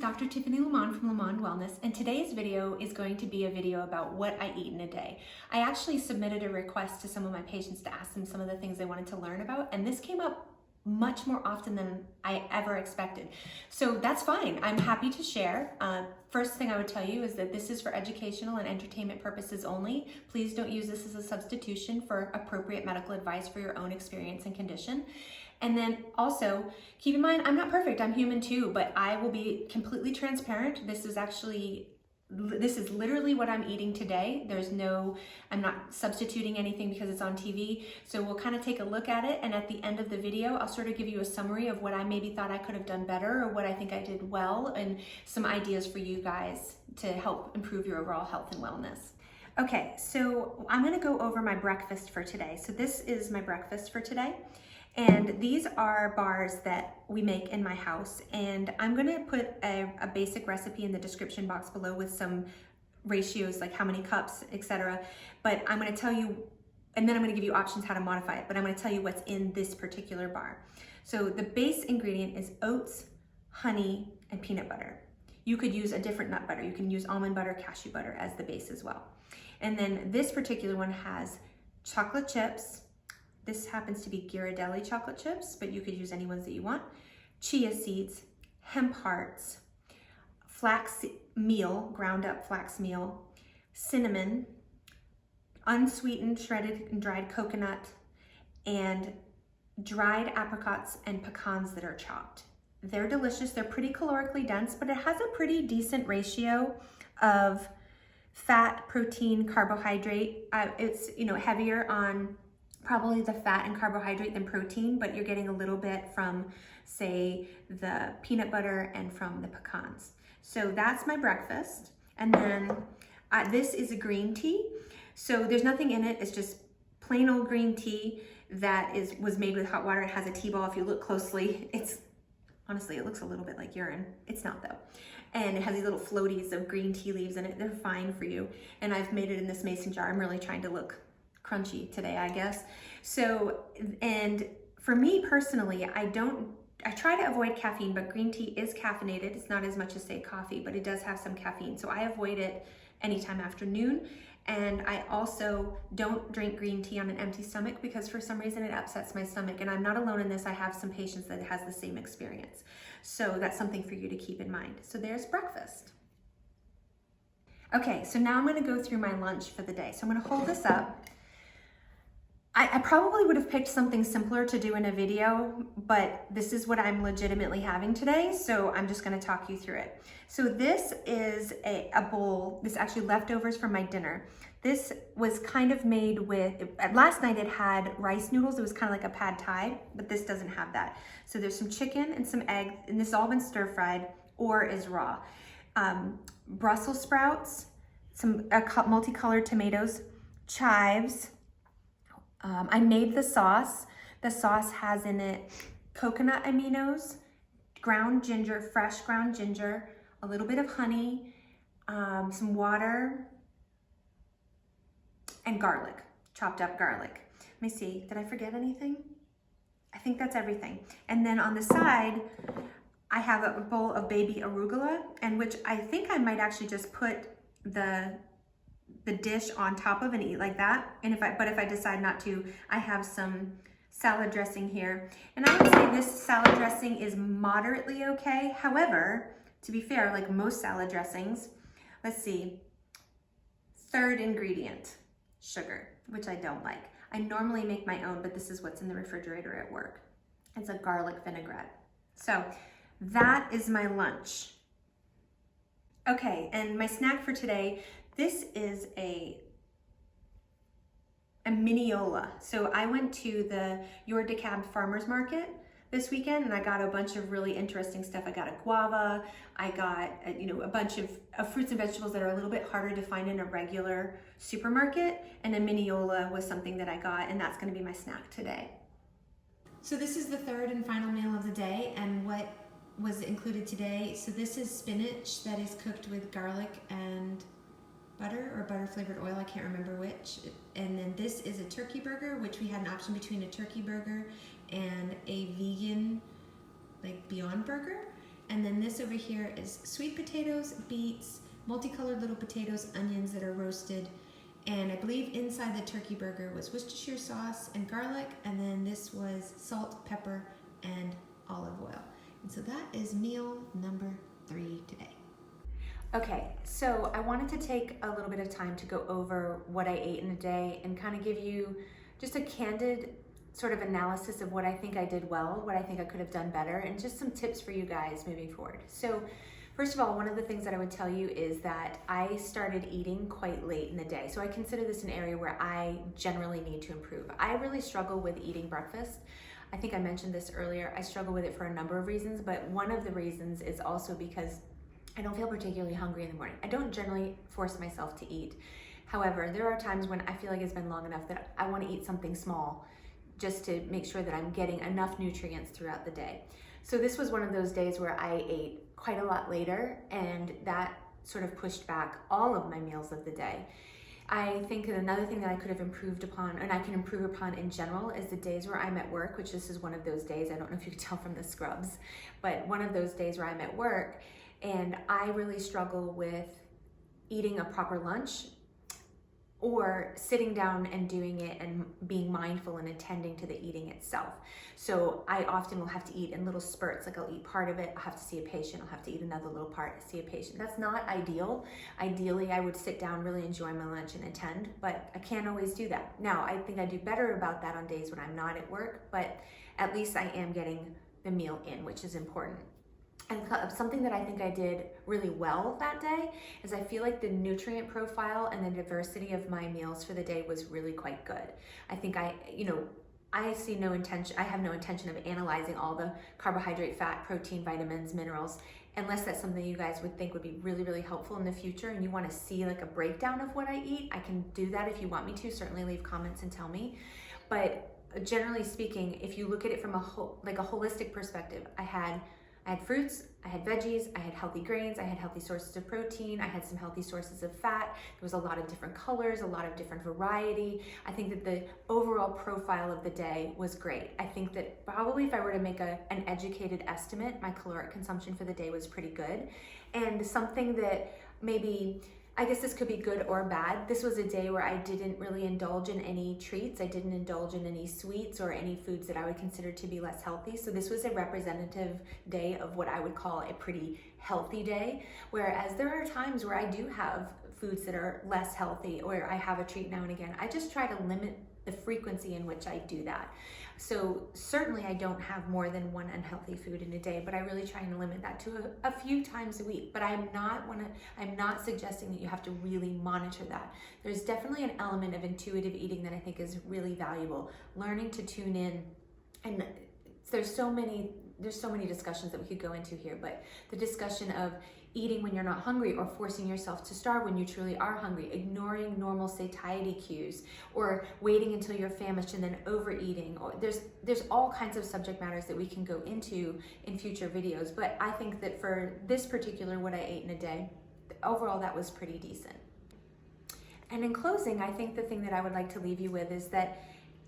Dr. Tiffany Lamond from Lamond Wellness, and today's video is going to be a video about what I eat in a day. I actually submitted a request to some of my patients to ask them some of the things they wanted to learn about, and this came up much more often than I ever expected. So that's fine. I'm happy to share. First thing I would tell you is that this is for educational and entertainment purposes only. Please don't use this as a substitution for appropriate medical advice for your own experience and condition. And then also keep in mind, I'm not perfect, I'm human too, but I will be completely transparent. This is literally what I'm eating today. I'm not substituting anything because it's on TV. So we'll kind of take a look at it. And at the end of the video, I'll sort of give you a summary of what I maybe thought I could have done better or what I think I did well and some ideas for you guys to help improve your overall health and wellness. Okay, so I'm gonna go over my breakfast for today. So this is my breakfast for today. And these are bars that we make in my house. And I'm gonna put a basic recipe in the description box below with some ratios, like how many cups, etc. But I'm gonna tell you, and then I'm gonna give you options how to modify it, but I'm gonna tell you what's in this particular bar. So the base ingredient is oats, honey, and peanut butter. You could use a different nut butter. You can use almond butter, cashew butter as the base as well. And then this particular one has chocolate chips. This happens to be Ghirardelli chocolate chips, but you could use any ones that you want. Chia seeds, hemp hearts, flax meal, ground up flax meal, cinnamon, unsweetened shredded and dried coconut, and dried apricots and pecans that are chopped. They're delicious. They're pretty calorically dense, but it has a pretty decent ratio of fat, protein, carbohydrate. It's heavier on probably the fat and carbohydrate than protein, but you're getting a little bit from, say, the peanut butter and from the pecans. So that's my breakfast. And then this is a green tea. So there's nothing in it. It's just plain old green tea that was made with hot water. It has a tea ball. If you look closely, honestly, it looks a little bit like urine. It's not though. And it has these little floaties of green tea leaves in it. They're fine for you. And I've made it in this mason jar. I'm really trying to look crunchy today, I guess. So, and for me personally, I try to avoid caffeine, but green tea is caffeinated. It's not as much as say coffee, but it does have some caffeine. So I avoid it anytime after noon. And I also don't drink green tea on an empty stomach because for some reason it upsets my stomach. And I'm not alone in this. I have some patients that has the same experience. So that's something for you to keep in mind. So there's breakfast. Okay, so now I'm gonna go through my lunch for the day. So I'm gonna hold this up. I probably would have picked something simpler to do in a video, but this is what I'm legitimately having today, so I'm just gonna talk you through it. So this is a bowl, this is actually leftovers from my dinner. This was kind of made with, last night it had rice noodles, it was kind of like a pad thai, but this doesn't have that. So there's some chicken and some egg, and this has all been stir fried or is raw. Brussels sprouts, some multicolored tomatoes, chives. I made the sauce. The sauce has in it coconut aminos, ground ginger, fresh ground ginger, a little bit of honey, some water, and garlic, chopped up garlic. Let me see, did I forget anything? I think that's everything. And then on the side, I have a bowl of baby arugula, and which I think I might actually just put the dish on top of and eat like that. And if I decide not to, I have some salad dressing here. And I would say this salad dressing is moderately okay. However, to be fair, like most salad dressings, let's see, third ingredient, sugar, which I don't like. I normally make my own, but this is what's in the refrigerator at work. It's a garlic vinaigrette. So that is my lunch. Okay, and my snack for today, this is a miniola. So I went to the Your DeKalb Farmers Market this weekend and I got a bunch of really interesting stuff. I got a guava, I got a bunch of fruits and vegetables that are a little bit harder to find in a regular supermarket, and a miniola was something that I got, and that's gonna be my snack today. So this is the third and final meal of the day, and what was included today. So this is spinach that is cooked with garlic and butter or butter flavored oil, I can't remember which. And then this is a turkey burger, which we had an option between a turkey burger and a vegan like Beyond Burger. And And then this over here is sweet potatoes, beets, multicolored little potatoes, onions that are roasted. And I believe inside the turkey burger was Worcestershire sauce and garlic. And then this was salt, pepper, and olive oil. And so that is meal number 3 today. Okay, so I wanted to take a little bit of time to go over what I ate in a day and kind of give you just a candid sort of analysis of what I think I did well, what I think I could have done better, and just some tips for you guys moving forward. So first of all, one of the things that I would tell you is that I started eating quite late in the day. So I consider this an area where I generally need to improve. I really struggle with eating breakfast. I think I mentioned this earlier. I struggle with it for a number of reasons, but one of the reasons is also because I don't feel particularly hungry in the morning. I don't generally force myself to eat. However, there are times when I feel like it's been long enough that I want to eat something small just to make sure that I'm getting enough nutrients throughout the day. So this was one of those days where I ate quite a lot later, and that sort of pushed back all of my meals of the day. I think another thing that I could have improved upon, and I can improve upon in general, is the days where I'm at work, which this is one of those days. I don't know if you can tell from the scrubs, but one of those days where I'm at work and I really struggle with eating a proper lunch or sitting down and doing it and being mindful and attending to the eating itself. So I often will have to eat in little spurts, like I'll eat part of it, I'll have to see a patient, I'll have to eat another little part, see a patient. That's not ideal. Ideally, I would sit down, really enjoy my lunch and attend, but I can't always do that. Now, I think I do better about that on days when I'm not at work, but at least I am getting the meal in, which is important. And something that I think I did really well that day is I feel like the nutrient profile and the diversity of my meals for the day was really quite good. I think I have no intention of analyzing all the carbohydrate, fat, protein, vitamins, minerals, unless that's something you guys would think would be really, really helpful in the future and you want to see like a breakdown of what I eat. I can do that if you want me to. Certainly leave comments and tell me. But generally speaking, if you look at it from a holistic perspective, I had fruits, I had veggies, I had healthy grains, I had healthy sources of protein, I had some healthy sources of fat. There was a lot of different colors, a lot of different variety. I think that the overall profile of the day was great. I think that probably if I were to make an educated estimate, my caloric consumption for the day was pretty good. And something that maybe, I guess this could be good or bad. This was a day where I didn't really indulge in any treats. I didn't indulge in any sweets or any foods that I would consider to be less healthy. So this was a representative day of what I would call a pretty healthy day. Whereas there are times where I do have foods that are less healthy or I have a treat now and again. I just try to limit the frequency in which I do that. So certainly I don't have more than one unhealthy food in a day, but I really try and limit that to a few times a week. But I'm not suggesting that you have to really monitor that. There's definitely an element of intuitive eating that I think is really valuable. Learning to tune in, and there's so many discussions that we could go into here, but the discussion of eating when you're not hungry or forcing yourself to starve when you truly are hungry, ignoring normal satiety cues, or waiting until you're famished and then overeating. Or there's all kinds of subject matters that we can go into in future videos, but I think that for this particular what I ate in a day, overall that was pretty decent. And in closing, I think the thing that I would like to leave you with is that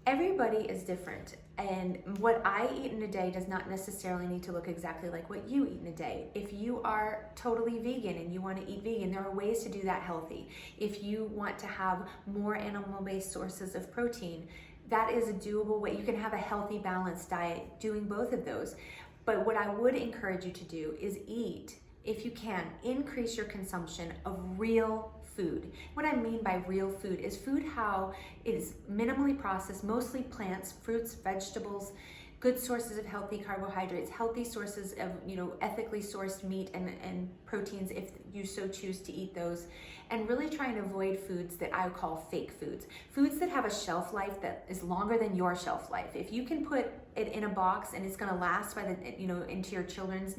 everybody is different, and what I eat in a day does not necessarily need to look exactly like what you eat in a day. If you are totally vegan and you want to eat vegan, there are ways to do that healthy. If you want to have more animal-based sources of protein, that is a doable way. You can have a healthy, balanced diet doing both of those. But what I would encourage you to do is eat, if you can, increase your consumption of real food. What I mean by real food is food how it is minimally processed, mostly plants, fruits, vegetables, good sources of healthy carbohydrates, healthy sources of ethically sourced meat and proteins if you so choose to eat those, and really try and avoid foods that I call fake foods. Foods that have a shelf life that is longer than your shelf life. If you can put it in a box and it's gonna last by into your children's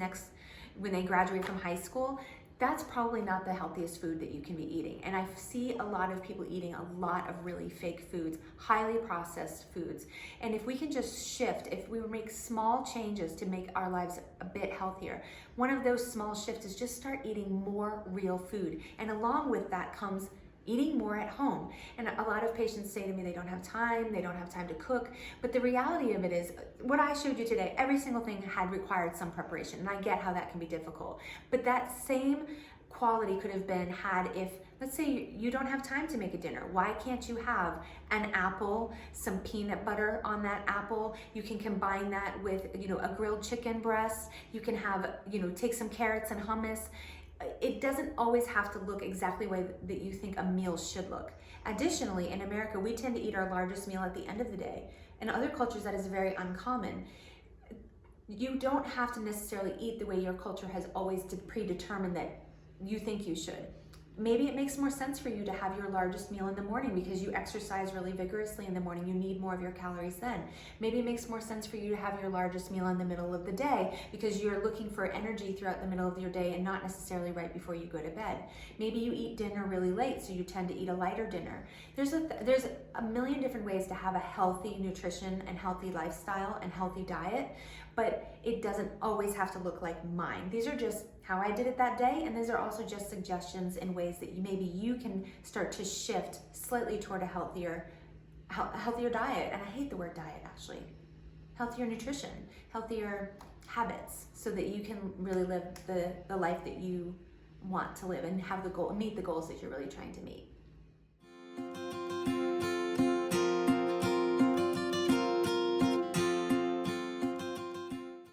when they graduate from high school, that's probably not the healthiest food that you can be eating. And I see a lot of people eating a lot of really fake foods, highly processed foods. And if we can just shift, if we make small changes to make our lives a bit healthier, one of those small shifts is just start eating more real food. And along with that comes eating more at home. And a lot of patients say to me they don't have time to cook, but the reality of it is, what I showed you today, every single thing had required some preparation, and I get how that can be difficult. But that same quality could have been had if, let's say you don't have time to make a dinner. Why can't you have an apple, some peanut butter on that apple? You can combine that with, a grilled chicken breast. You can have, take some carrots and hummus. It doesn't always have to look exactly the way that you think a meal should look. Additionally, in America, we tend to eat our largest meal at the end of the day. In other cultures, that is very uncommon. You don't have to necessarily eat the way your culture has always predetermined that you think you should. Maybe it makes more sense for you to have your largest meal in the morning because you exercise really vigorously in the morning. You need more of your calories then. Maybe it makes more sense for you to have your largest meal in the middle of the day because you're looking for energy throughout the middle of your day and not necessarily right before you go to bed. Maybe you eat dinner really late, so you tend to eat a lighter dinner. There's a million different ways to have a healthy nutrition and healthy lifestyle and healthy diet, but it doesn't always have to look like mine. These are just how I did it that day, and these are also just suggestions in ways that maybe you can start to shift slightly toward a healthier diet. And I hate the word diet, actually. Healthier nutrition, healthier habits, so that you can really live the life that you want to live and have meet the goals that you're really trying to meet.